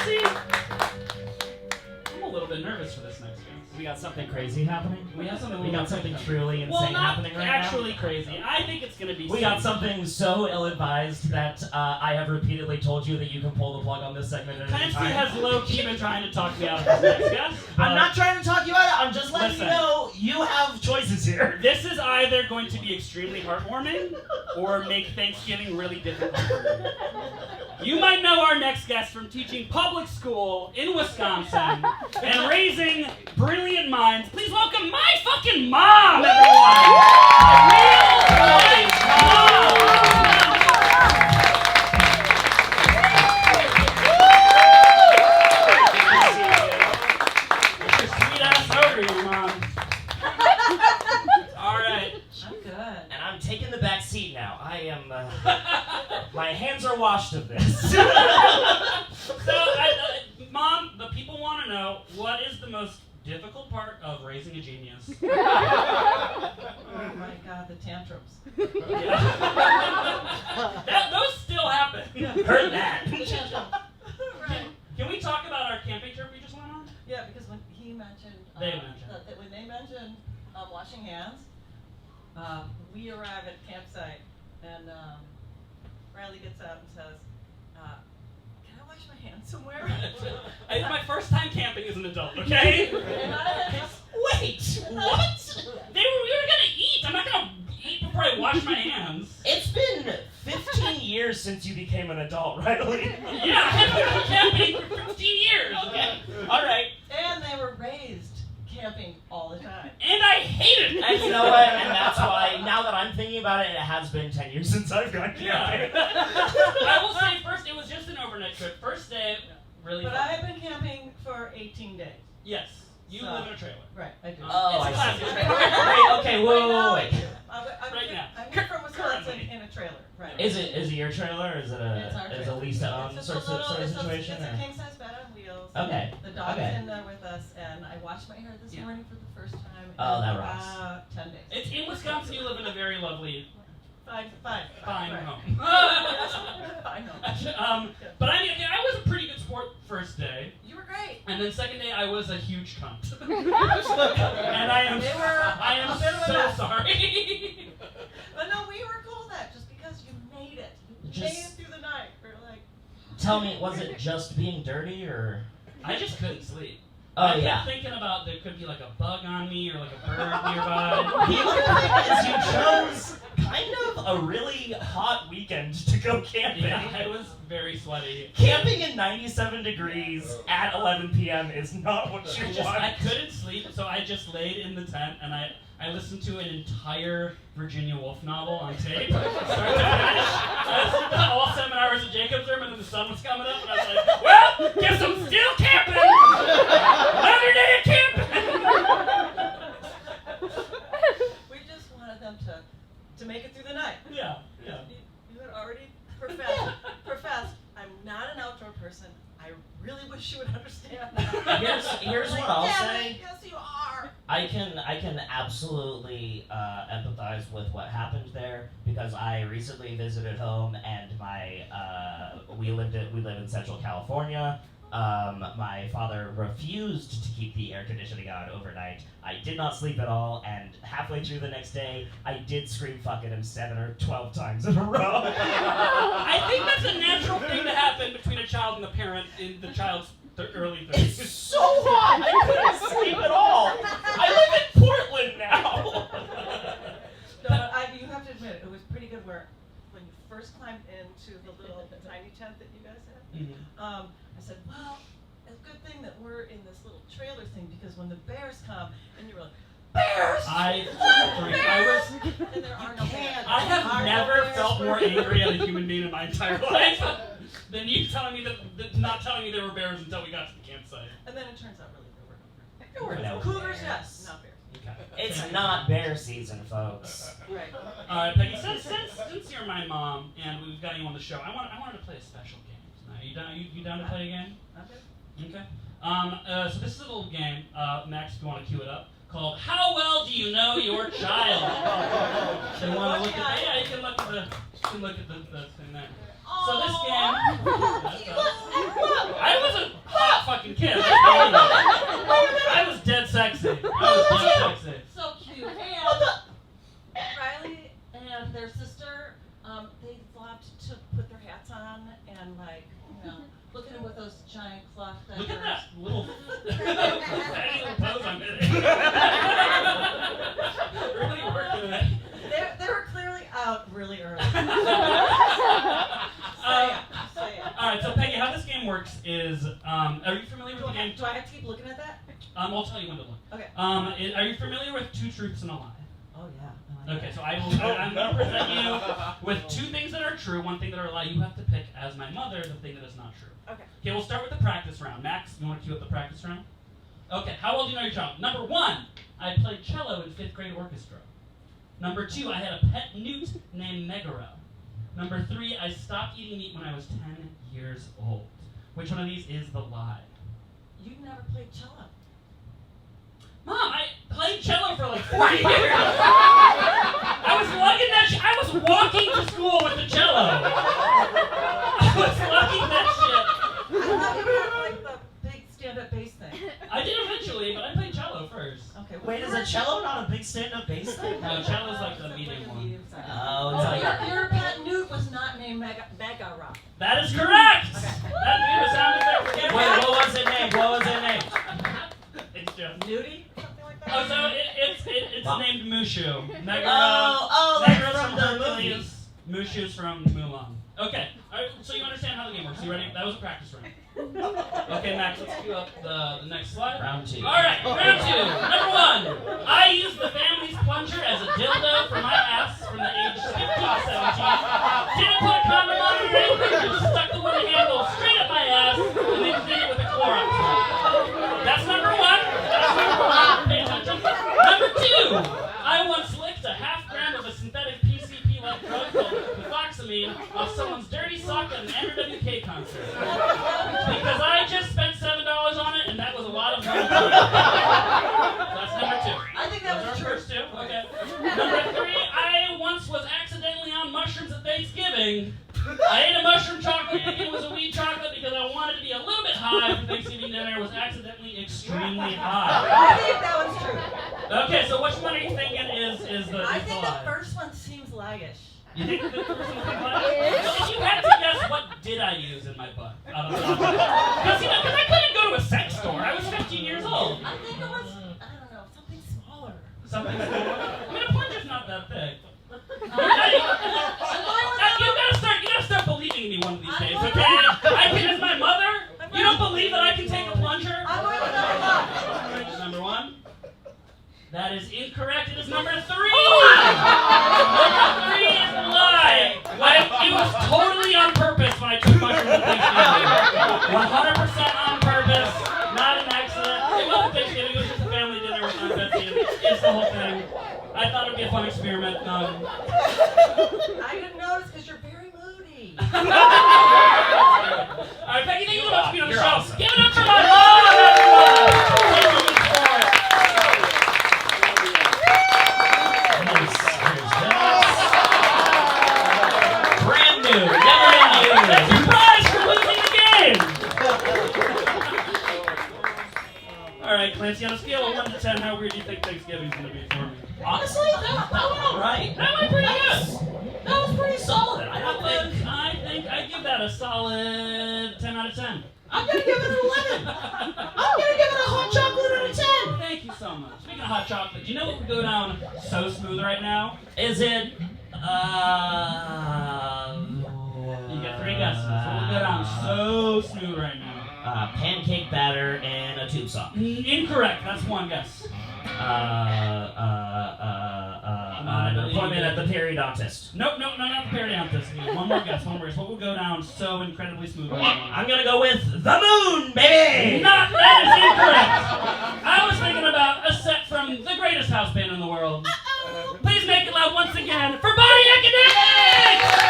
See? I'm a little bit nervous for this next game. We got something crazy happening? We have something. We got something truly insane well, not happening right actually now? crazy. I think it's gonna be. We got something so ill-advised that I have repeatedly told you that you can pull the plug on this segment at any Clancy time. has low-key been trying to talk me out of this next guest. I'm not trying to talk you out of it. I'm just letting Listen. you know you have choices here. This is either going to be extremely heartwarming or make Thanksgiving really difficult for me. You might know our next guest from teaching public school in Wisconsin and raising brilliant minds. Please welcome my fucking mom, everyone! Real life mom! Get your sweet ass over here, Mom. All right. I'm good. And I'm taking the back seat now. I am, my hands are washed of this. So, Mom, the people want to know, what is the most difficult part of raising a genius? Oh my God, the tantrums. Those still happen. Heard that. Right. Can we talk about our camping trip we just went on? Yeah, because when he mentioned, They mentioned. when they mentioned washing hands, we arrive at campsite and Riley gets out and says, "Can I wash my hands somewhere?" It's my first time camping as an adult, okay? And I Wait, what? We were gonna eat. I'm not gonna eat before I wash my hands. It's been 15 years since you became an adult, Riley. Yeah, I haven't been camping for 15 years. Okay, alright. and they were raised camping all the time. And I hate it. And you know what? And that's why, now that I'm thinking about it, it has been 10 years since I've gone camping. I will say first, it was just an overnight trip. First day, really But fun. I have been camping for 18 days. Yes, you So- live in a trailer. Right, I do. Oh, It's a I see. classic. Wait, okay, wait. I'm Right now. I'm here from Wisconsin Currently. in a trailer. Right. Is it your trailer, or is it It's our a trailer. lease to own It's sort just a little- of it's a- situation? It's a or? king size bed on wheels. Okay. The dog's Okay. in there with us, and I washed my hair this Yeah. morning for the first time. Oh, in that rocks. about 10 days. It's in Wisconsin. You live in a very lovely, Fine fine right. home. Fine home. But I mean, I was a pretty good sport first day, You were great. and then second day I was a huge cunt. And I am, They were I am a bit of a so mess. sorry. But no, we were cool with that just because you made it. You Just- made it through the night. We were like, Tell me, was it just being dirty, or? I just couldn't sleep. Oh, I kept yeah. thinking about there could be like a bug on me or like a bird nearby. The other thing is you chose kind of a really hot weekend to go camping. Yeah, I was very sweaty. Camping in 97 degrees at 11 p.m. is not what you want. I couldn't sleep, so I just laid in the tent and I listened to an entire Virginia Woolf novel on tape, start to finish. I listened to all 7 hours of Jacob's Room, and then the sun was coming up, and I was like, well, guess I'm still camping! Another day of camping! we just wanted them to make it through the night. Yeah, yeah. You had already professed, I'm not an outdoor person. I really wish you would understand that. Here's what I'll Damn say. it, yes, you are. I can absolutely empathize with what happened there, because I recently visited home and my we live in Central California. My father refused to keep the air conditioning on overnight. I did not sleep at all, and halfway through the next day, I did scream fuck at him 7 or 12 times in a row. I think that's a natural thing to happen between a child and a parent in the child's early 30s. It's so hot! I couldn't sleep at all! I live in Portland now! No, you have to admit, it was pretty good where when you first climbed into the little tiny tent that you guys had, I said, well, it's a good thing that we're in this little trailer thing, because when the bears come, and you were like, bears! I And there are no bears. I have There are no never bears. felt more angry at a human being in my entire life than you telling me that not telling me there were bears until we got to the campsite. And then it turns out really There were no cougars, bears. yes, not bears. Okay. It's not bear season, folks. Right. All right, Peggy. Since you're my mom and we've got you on the show, I wanted to play a special game tonight. You down to play a game? Okay. Okay. So this is a little game. Max, if you want to cue it up, called "How Well Do You Know Your Child?" So you want to look at? Yeah, you can look at the thing there. So this game. I was a those giant cloth diapers. Look at that little tiny little pose I'm getting. Really working it. They were clearly out really early. Say it. All right, so Peggy, how this game works is, are you familiar with the game? Do I have to keep looking at that? I'll tell you when to look. Okay. Are you familiar with Two Truths and a Lie? Oh yeah. Okay, so I'm going to present you with two things that are true, one thing that are a lie. You have to pick, as my mother, the thing that is not true. Okay. Okay, we'll start with the practice round. Max, you want to cue up the practice round? Okay, how well do you know your child? Number 1, I played cello in 5th grade orchestra. Number 2, I had a pet newt named Megara. Number 3, I stopped eating meat when I was 10 years old. Which one of these is the lie? You never played cello. Mom, I played cello for like 4 years. I was lugging that I was walking to school with the cello. I was lugging that shit. I thought you had like the big stand-up bass thing. I did eventually, but I played cello first. Okay. Wait, is a cello not a big stand-up bass thing? No, cello's like the medium one. Oh, Oh, it's like your pet newt was not named Megara. That is correct! Okay. That made a sound effect. Wait, what was it named? What was it named? It's just. Nudie? Something like that? Oh, so it's Wow. named Mushu. Megara. Oh, that's Megara's from the movie. Hercules. Mushu's from Mulan. Okay, alright, so you understand how the game works. You ready? That was a practice round. Okay, Max, let's cue up the next slide. Round 2. Alright, round 2. Number 1. I used the family's plunger as a dildo for my ass from the age 15 to 17. Didn't put a condom on it or anything, just stuck the wooden handle straight up my ass and then cleaned it with a Clorox wipe. That's number 1. That's number 1. Pay attention. Number 2. I once licked a half gram of a synthetic PCP-like drug called methoxamine off someone's dirty sock at an NWK concert. Because I just spent $7 on it, and that was a lot of money. That's number 2. I think that Those was are true. first 2. Okay. Number 3. I once was accidentally on mushrooms at Thanksgiving. I ate a mushroom chocolate thinking it was a weed chocolate because I wanted to be a little bit high for Thanksgiving dinner. Was accidentally extremely high. I think that was true. Okay, so which one are you thinking is the I is the think lie? the first one seems lie-ish. You think the first one's the lie? Well, if you had to guess, what did I use in my butt? Because I couldn't go to a sex store. I was 15 years old. I think it was, I don't know, something smaller. Something. I mean, a plunger not that big. I'm You going with gotta start believing in me one of these days, okay? I can, as my mother, you don't believe that I can take a plunger? I'm going with number 1. Number 1. That is incorrect. It is number 3. Number 3 is a lie. It was totally on purpose when I took mushrooms at Thanksgiving. 100% on purpose. Not an accident. It wasn't Thanksgiving. It was just a family dinner with Aunt Betsy. It's the whole thing. I thought it would be a fun experiment. I didn't notice because you're very moody. Alright, Peggy, thank you so much for being on the You're show. awesome. Give it up for my mom! Brand new. Never been used. That's your prize for losing the game! Alright, Clancy, on a scale of 1 to 10, how weird do you think Thanksgiving's gonna be for me? Honestly, that went alright. That went pretty good! That was pretty solid. I I give that a solid 10 out of 10. I'm gonna give it an 11. I'm gonna give it a hot chocolate out of 10. Thank you so much. Speaking of hot chocolate, do you know what would go down so smooth right now? Is it? You get 3 guesses. What would go down so smooth right now? Pancake batter and a tube sock. Incorrect. That's 1 guess. An appointment at the periodontist. Nope, not the periodontist. 1 more guess. What would go down so incredibly smooth right now? I'm gonna go with the moon, baby. That is incorrect. I was thinking about a set from the greatest house band in the world. Please make it loud once again for Body Academics!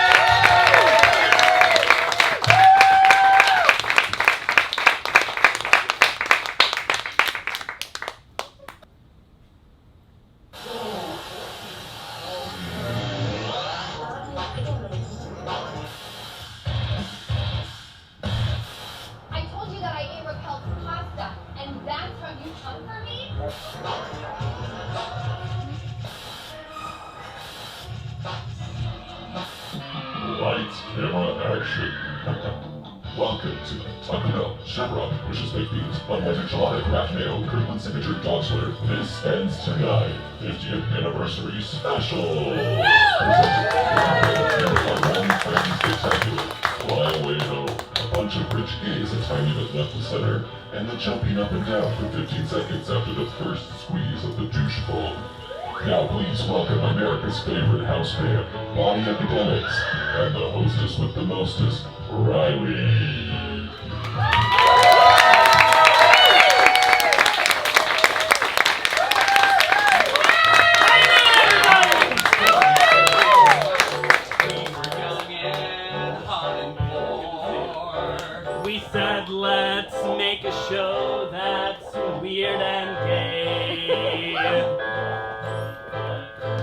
I told you that I ate Raquel's pasta, and that's how you come for me? Lights, camera, action. Welcome to Taco Bell, Chevron, Wishes Baked Beans, Budweiser Gelada, Kraft Mayo, Kirkland Signature Dog Sweater. This ends tonight. 50th Anniversary Special! Presented Spectacular. Fly away though. A bunch of rich gays a tiny bit left the center, and the jumping up and down for 15 seconds after the first squeeze of the douche ball. Now please welcome America's favorite house band, Body Epidemics, and the hostess with the mostest, Riley. We said let's make a show that's weird and gay.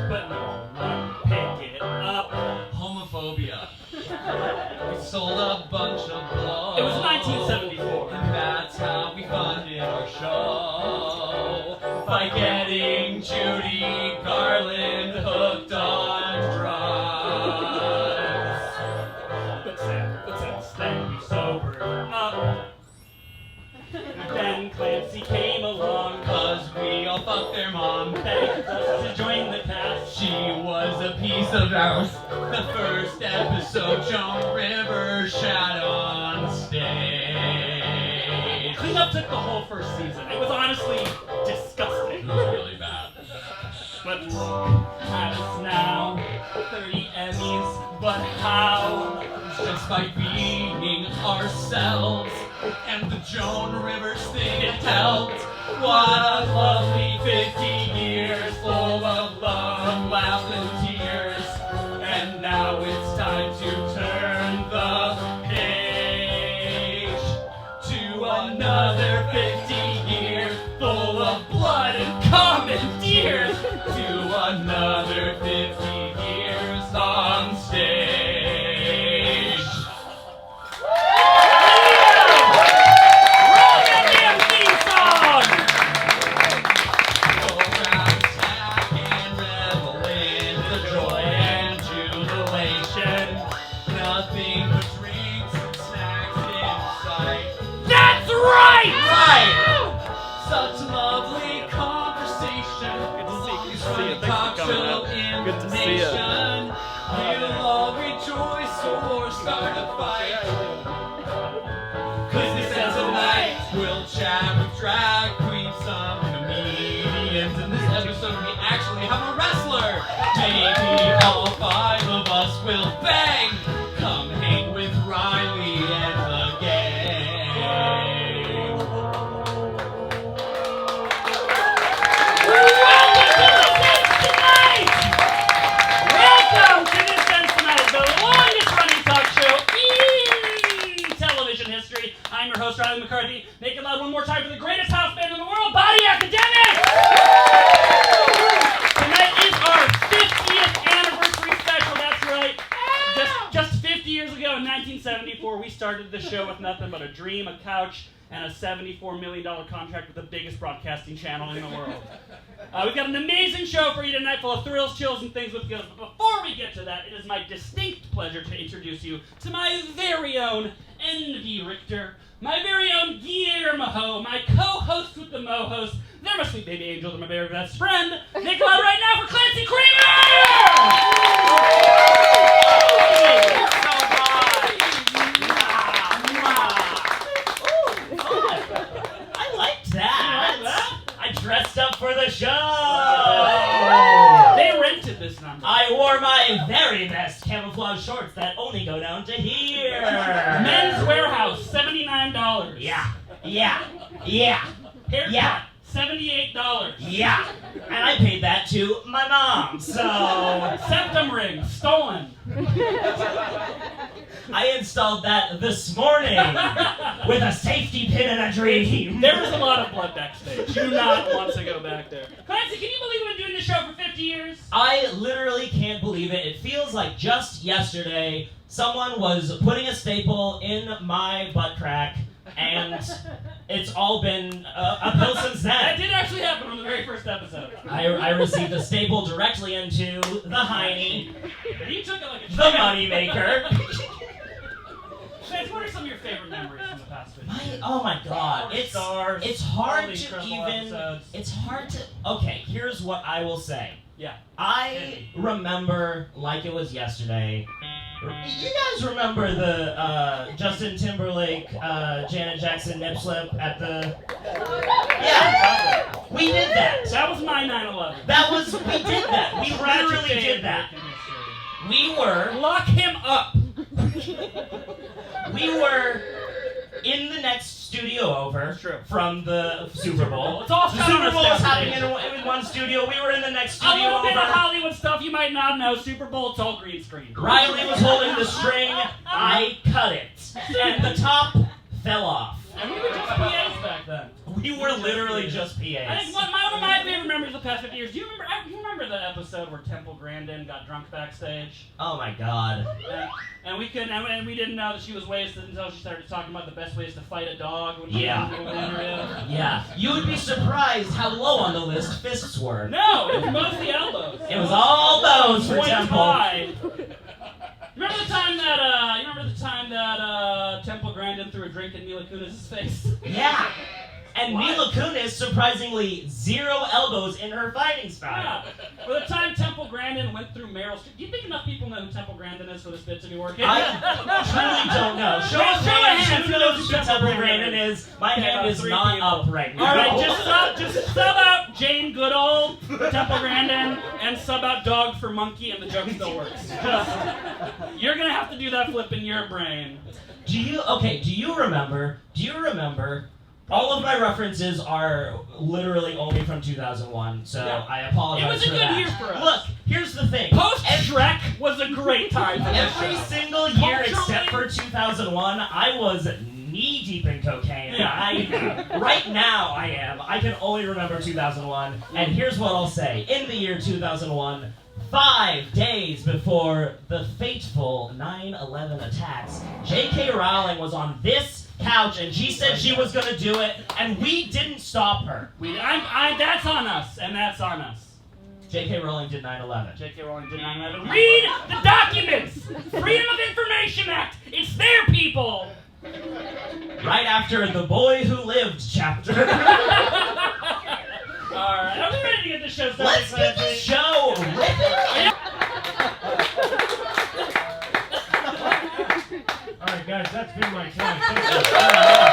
But no one pick it up. Homophobia. We sold a bunch of blow. It was 1974. And that's how we funded our show. By getting Judy Garland hooked on drugs. But since then we sobered up. Then Clancy came along, Cause we all fucked their mom. begged us to join the cast. She was a piece of ours. The first episode Joan Rivers shot on stage. Cleanup took the whole first season. It was honestly disgusting. It was really bad. But look at us now, 30 Emmys, but how? Just by being ourselves. And the Joan Rivers thing, it helped. What a lovely 50 years full of love, laughs, and tears. And now it's time to turn the page to another 50 years full of blood and commandeers. To another 50 years on stage. Good to see you. We'll all rejoice or start a fight. Cause this ends tonight. We'll chat with drag queens, some comedians. In this episode we actually have a wrestler. Maybe all 5 of us will bang. Come hang with Riley and the gang. Welcome to This Ends Tonight, the longest running talk show in television history. I'm your host, Riley McCarthy. Make it loud one more time for the greatest house band in the world, Body Academics! Tonight is our 50th anniversary special, that's right. Just 50 years ago in 1974, we started the show with nothing but a dream, a couch, and a $74 million contract with the biggest broadcasting channel in the world. We've got an amazing show for you tonight, full of thrills, chills, and things with gills. But before we get to that, it is my distinct pleasure to introduce you to my very own Envy Richter, my very own Guillermo Ho, my co-host with the Mo-host, they're my sweet baby angels and my very best friend, Nicola, right now for Clancy Kramer! I liked that. I dressed up for the show. They rented this number. I wore my very best camouflage shorts that only go down to here. Men's Warehouse, $79. Yeah. Haircut, $78. Yeah. And I paid that to my mom, so Septum ring, stolen. I installed that this morning with a safety pin and a dream. There was a lot of blood backstage. You do not want to go back there. Clancy, can you believe we've been doing this show for 50 years? I literally can't believe it. It feels like just yesterday someone was putting a staple in my butt crack, and it's all been uphill since That then. did actually happen on the very first episode. I received a staple directly into the hiney, But he took it like a the moneymaker. Spence, what are some of your favorite memories from the past 50 years? Oh my God, it's Stars, all hard the to incredible even. episodes. It's hard to. Okay, here's what I will say. Yeah. I remember like it was yesterday. You guys remember the Justin Timberlake, Janet Jackson nip slip at the? Yeah, we did that. That was my 9/11. We did that. We literally did that. We were Lock him up. in the next studio over That's true. from the Super Bowl. It's all The shot on Super a Bowl was sound happening stage. in one studio. We were in the next A studio little bit of over. Hollywood stuff you might not know. Super Bowl, it's all green screen. Riley was holding the string. I cut it, and the top fell off. And we were just PAs back then. We were literally just I think PAs. one of my favorite memories of the past 50 years. Do you remember the episode where Temple Grandin got drunk backstage? Oh my God. And we didn't know that she was wasted until she started talking about the best ways to fight a dog when she Yeah. was doing an interview. Yeah, you would be surprised how low on the list fists were. No, it was mostly elbows. It was all those for Point Temple. high. Remember the time that Temple Grandin threw a drink in Mila Kunis' face? Yeah. And What? Mila Kunis, surprisingly, 0 elbows in her fighting style. Yeah. Or the time Temple Grandin went through Meryl Streep. Do you think enough people know who Temple Grandin is for this bit to be working? I truly don't know. Show Show of of hands, hands, who knows who Temple Grandin is? My Okay, hand about is 3 not people. up right now. All right, just sub out Jane Goodall for Temple Grandin and sub out Dog for Monkey, and the joke still works. You're gonna have to do that flip in your brain. Do you remember? All of my references are literally only from 2001, so Yeah. I apologize It was a for good that. year for us. Look, here's the thing. Post Shrek was a great time for this Every show. single year Culturally- except for 2001, I was knee deep in cocaine. Yeah. Right now I am. I can only remember 2001, and here's what I'll say. In the year 2001, 5 days before the fateful 9/11 attacks, J.K. Rowling was on this couch, and she said she was gonna do it, and we didn't stop her. That's on us, and that's on us. J.K. Rowling did 9/11. J.K. Rowling did 9/11. Read the documents! Freedom of Information Act! It's there, people! Right after the Boy Who Lived chapter. Alright, are we ready to get this show started? Let's get the show ripping. Alright guys, that's been my time.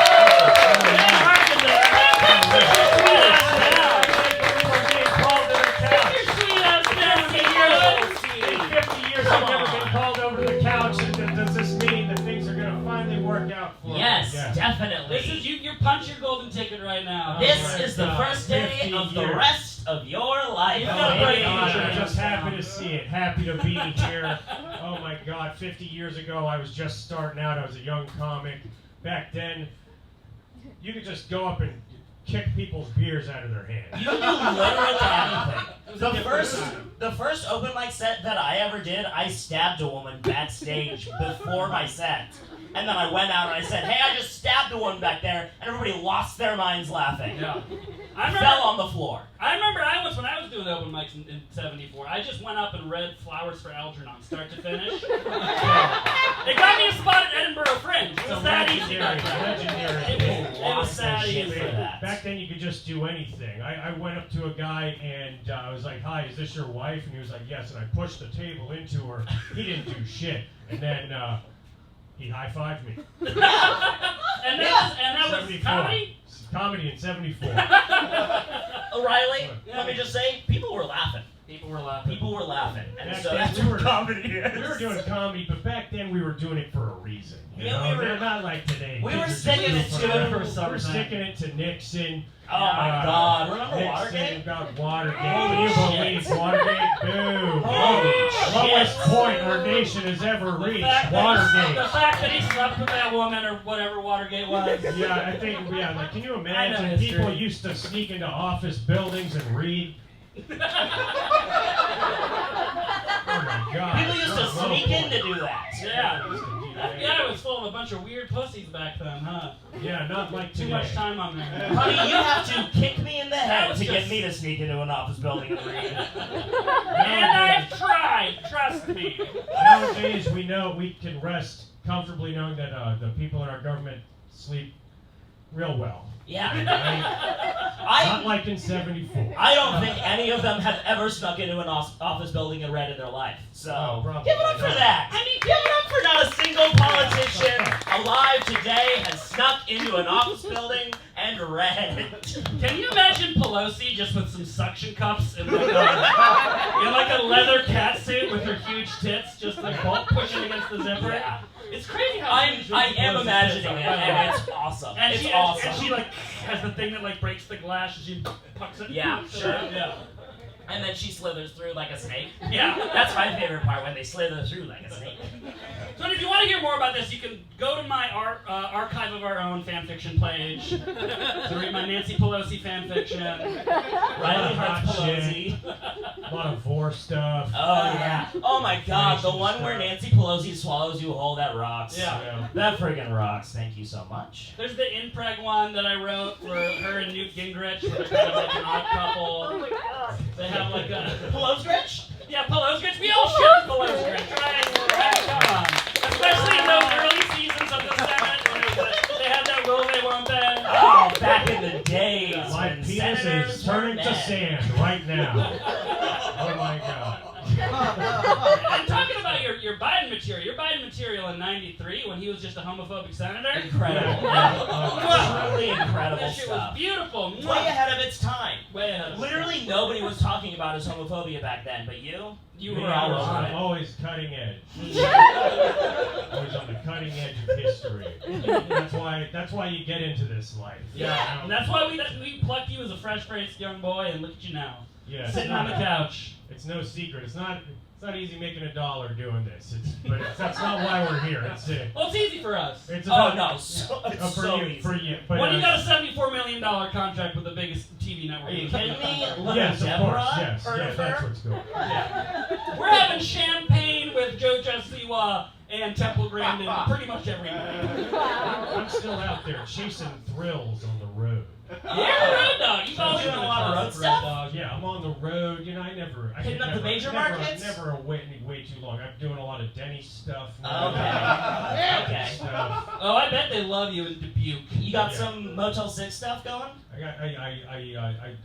I've never been called over to the couch. Does this mean that things are going to finally work out for me? Yes, Yeah. definitely. This is you punch your golden ticket right now. This Oh my is the God, first day 50 of the years. rest of your life. You Oh gotta my break God, the I'm just news. happy to see it. Happy to be here. Oh my God, 50 years ago I was just starting out. I was a young comic. Back then, you could just go up and kick people's beers out of their hands. You can do literally anything. The first open mic set that I ever did, I stabbed a woman backstage before my set. And then I went out and I said, hey, I just stabbed a woman back there, and everybody lost their minds laughing. Yeah. Fell on the floor. I remember when I was doing open mics in 74, I just went up and read Flowers for Algernon, start to finish. It got me a spot at Edinburgh Fringe. It was that easy back then. It was that easy. for that. Back then you could just do anything. I went up to a guy and I was like, hi, is this your wife? And he was like, yes. And I pushed the table into her. He didn't do shit. And then he high-fived me. And that was 74. comedy? Comedy in 74. O'Reilly, let me just say, people were laughing. People were laughing. People were laughing. And Back so then, that's we what were- comedy is. We were doing comedy, but back then we were doing it for a reason. You Yeah, know? we were- They're not like today. we Kids were are just sticking doing it for to fun. it for We something. were sticking it to Nixon. Oh my God! Remember Nixon Watergate? about Watergate. Holy Can you shit. believe Watergate? Boo! Holy Lowest shit. point our nation has ever The reached. fact Watergate. that he slept with that woman or whatever Watergate was. Yeah, I think, like, can you I know imagine history. people used to sneak into office buildings and read? Oh my God. People used to Oh, sneak boy. in to do that. Yeah. FBI was full of a bunch of weird pussies back then, huh? Yeah, not like Too today. much time on there. Honey, you have to kick me in the That head was to get just- me to sneak into an office building and read. And I've tried, trust me. Nowadays, we know we can rest comfortably knowing that the people in our government sleep real well. Yeah. Not like in '74. I don't think any of them have ever snuck into an office building and read in their life. So, Oh, probably give it up for not. that. I mean, give it up for not a single politician alive today has snuck into an office building and read. Can you imagine Pelosi just with some suction cups and like a leather cat suit with her huge tits just like bolt pushing against the zipper? Yeah. It's crazy how I huge am Pelosi's imagining tits it, are. and it's awesome. And It's she, awesome. And she like has the thing that like breaks the glass and she pucks it. Yeah, sure. Yeah. And then she slithers through like a snake. Yeah. That's my favorite part, when they slither through like a snake. So if you want to hear more about this, you can go to my archive of our own fanfiction page to read my Nancy Pelosi fanfiction. Riley Hart hot shit. Pelosi. A lot of vor stuff. Oh yeah. Oh my God, the Inflation one where stuff. Nancy Pelosi swallows you whole, that rocks. Yeah. That friggin' rocks. Thank you so much. There's the Inpreg one that I wrote for her and Newt Gingrich, where they're kind of like an odd couple. They have like a Pelosgrich? yeah, Pelosgrich. We all ship Pelosgrich, right? Right? Come on. Especially in those early seasons of the Senate when they had that will they won't they. Oh, back in the days My when penis senators is were turning to men. sand right now. Oh my God. And talking about your Biden material in '93 when he was just a homophobic senator. Incredible. Wow. Truly incredible That shit was stuff. beautiful. Way ahead of its time. Way ahead. Literally nobody was talking about his homophobia back then, but you You Me, were I all was over it. always cutting edge. Always on the cutting edge of history. That's why you get into this life. Yeah, and that's why we plucked you as a fresh-faced young boy, and look at you now, Yeah. sitting on the couch. It's no secret. It's not easy making $1 doing this. That's not why we're here. Well, it's easy for us. It's Oh about no, so, it's for so you, easy. for you. But When you got a $74 million contract with the biggest TV network. Are you kidding me? yes, of Deborah? course, yes, Heard yeah, of that's her? what's going on. We're having champagne with Joe Siwa and Temple Grandin pretty much every night. I'm still out there chasing thrills on the road. You're a road dog. You've always Doing been a lot of road road stuff? dog. Yeah, I'm on the road. You know, I Hitting get up the major markets? Never way too long. I'm doing a lot of Denny stuff. Okay. Okay. Stuff. Oh, I bet they love you in Dubuque. You got Yeah. some Motel 6 stuff going?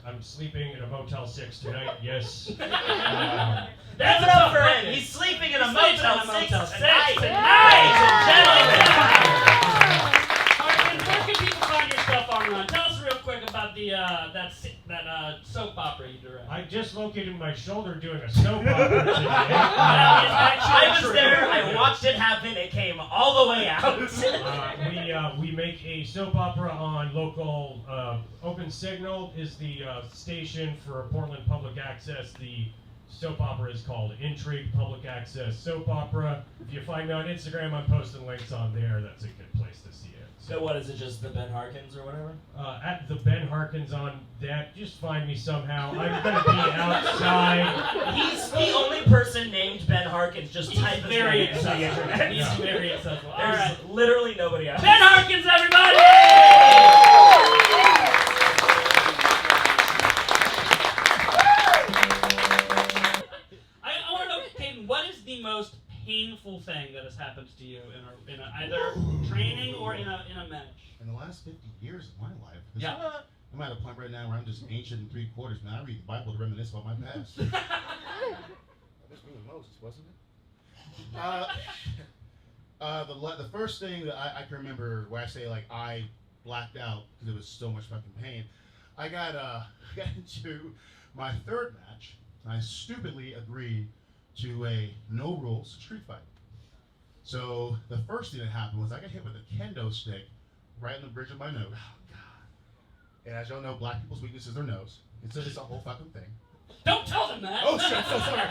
I'm sleeping in a Motel 6 tonight. Yes. That's Give it up a for tough him. market. He's sleeping in a Sleeping in Motel a 6 Motel 6 tonight. tonight. Ladies and gentlemen. Martin, where can people find your stuff online? Tell us real quick about the that soap opera you direct. I just located my shoulder doing a soap opera today. I was there. I watched it happen. It came all the way out. We make a soap opera on local Open Signal is the station for Portland Public Access. The soap opera is called Intrigue Public Access Soap Opera. If you find me on Instagram, I'm posting links on there. That's a good place to see it. So what is it? Just the Ben Harkins or whatever? At the Ben Harkins on that, just find me somehow. I'm gonna be outside. He's the only person named Ben Harkins. Just type his very name into the accessible. internet. He's very accessible. All There's right. literally nobody else. Ben Harkins, everybody! I want to know, Peyton, what is the most painful thing that has happened to you in either training or in a match? In the last 50 years of my life, 'cause Yeah. I'm at a point right now where I'm just ancient in 3/4. Man, I read the Bible to reminisce about my past. That was me and Moses, wasn't it? The first thing that I can remember where I say like I blacked out because it was so much fucking pain. I got into my third match. And I stupidly agreed to a no rules street fight. So the first thing that happened was I got hit with a kendo stick right in the bridge of my nose. Oh, God. And as y'all know, black people's weakness is their nose. It's a whole fucking thing. Don't tell them that! Oh shit, so sorry.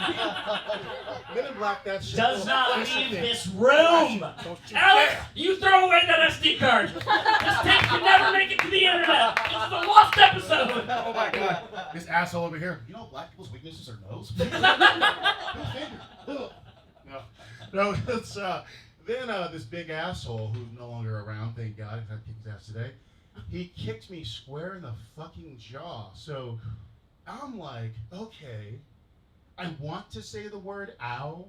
Men in black, that shit. Does not That's the leave thing. this room. Don't you Alex, dare. you throw away that SD card! This tape can never make it to the internet! This is a lost episode! Oh my God. This asshole over here. You know black people's weakness is their nose? Go figure. No, it's then this big asshole who's no longer around, thank God, because I kicked his ass today. He kicked me square in the fucking jaw. So I'm like, okay, I want to say the word ow,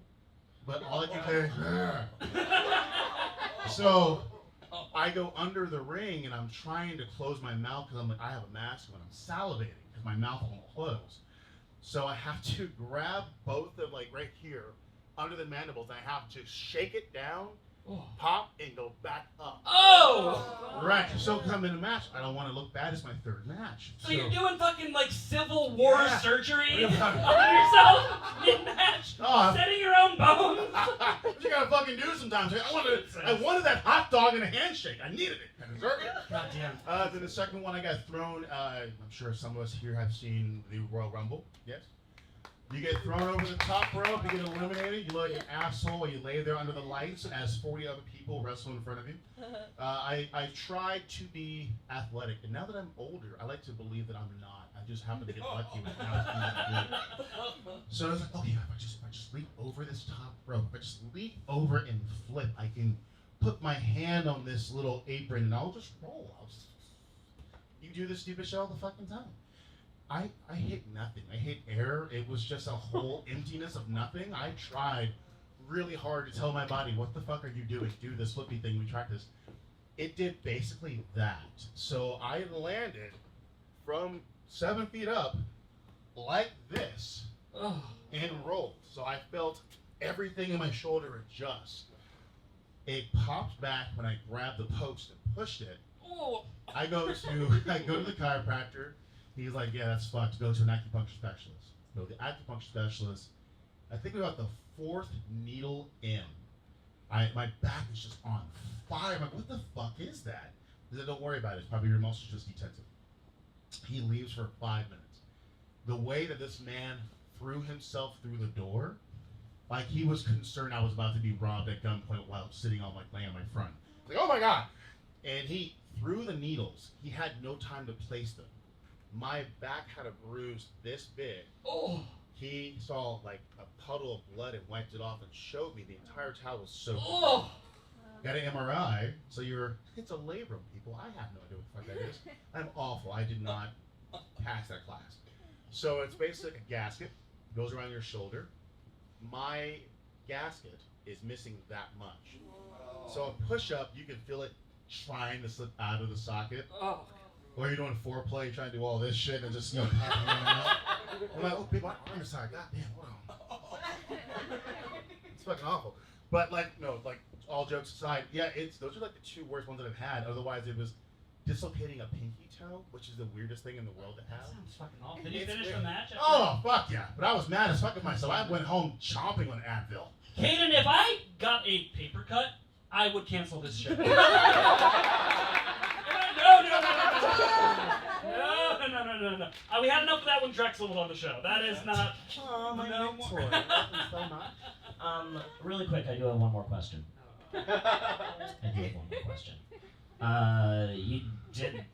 but all I can say is so I go under the ring and I'm trying to close my mouth because I'm like, I have a mask on. I'm salivating because my mouth won't close. So I have to grab both of like right here under the mandibles. I have to shake it down, pop, and go back up. Oh! Right. So because I'm in a match, I don't want to look bad. It's my third match. So you're doing fucking like Civil War Yeah. surgery Yeah. on yourself mid-match, Oh. setting your own bones. What you gotta fucking do sometimes. I wanted that hot dog and a handshake. I needed it. I deserved it. Goddamn. Then the second one I got thrown. I'm sure some of us here have seen the Royal Rumble. Yes. You get thrown over the top rope. You get eliminated. You look like an asshole while you lay there under the lights as 40 other people wrestle in front of you. I tried to be athletic, and now that I'm older, I like to believe that I'm not. I just happen to get lucky with how So I was like, okay, if I just leap over this top rope, if I just leap over and flip, I can put my hand on this little apron and I'll just roll. You do this stupid shit all the fucking time. I hit nothing. I hit air. It was just a whole emptiness of nothing. I tried really hard to tell my body, what the fuck are you doing? Do this flippy thing. We tried this. It did basically that. So I landed from 7 feet up like this and rolled. So I felt everything in my shoulder adjust. It popped back when I grabbed the post and pushed it. I go to the chiropractor. He's like, yeah, that's fucked. Go to an acupuncture specialist. Go to the acupuncture specialist. I think about the 4th needle in. My back is just on fire. I'm like, what the fuck is that? He said, don't worry about it. It's probably your muscles just detensive. He leaves for 5 minutes. The way that this man threw himself through the door, like he was concerned I was about to be robbed at gunpoint while sitting on laying on my front. Like, oh my God. And he threw the needles. He had no time to place them. My back had a bruise this big. He saw like a puddle of blood and wiped it off and showed me the entire towel was soaked. Got an MRI, so it's a labrum, people. I have no idea what the fuck that is. I'm awful. I did not pass that class. So it's basically like a gasket, goes around your shoulder. My gasket is missing that much. So a push-up, you can feel it trying to slip out of the socket. Or you're doing foreplay, trying to do all this shit and just, I'm like, oh, big, my arm is tired. God damn, wow. It's fucking awful. But all jokes aside, yeah, those are like the 2 worst ones that I've had. Otherwise, it was dislocating a pinky toe, which is the weirdest thing in the world to have. Sounds fucking awful. Did you finish the match? Oh, fuck yeah. But I was mad as fuck at myself. I went home chomping on Advil. Kaden, if I got a paper cut, I would cancel this show. No. We had enough of that when Drexel was on the show. That is not. Oh, my no mentor. more. Thank you so much. Really quick, I do have one more question.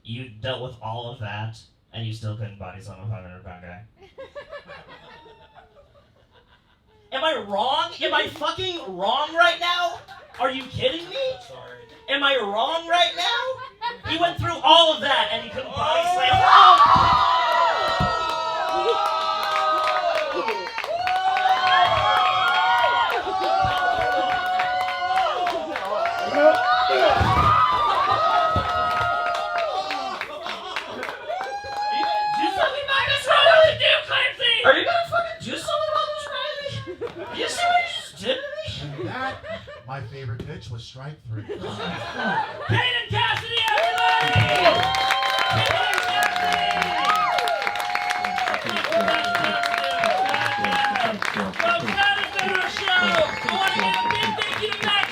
You dealt with all of that, and you still couldn't body slam a 500-pound guy. Am I wrong? Am I fucking wrong right now? Are you kidding me? Sorry. Am I wrong right now? He went through all of that, and he couldn't body slam. Are you gonna fucking do something about this, Riley? You see what you just did to me? And that, my favorite pitch was strike 3. Kaden Cassidy, everybody! Folks, that has been our show. I want to give a big thank you to Matt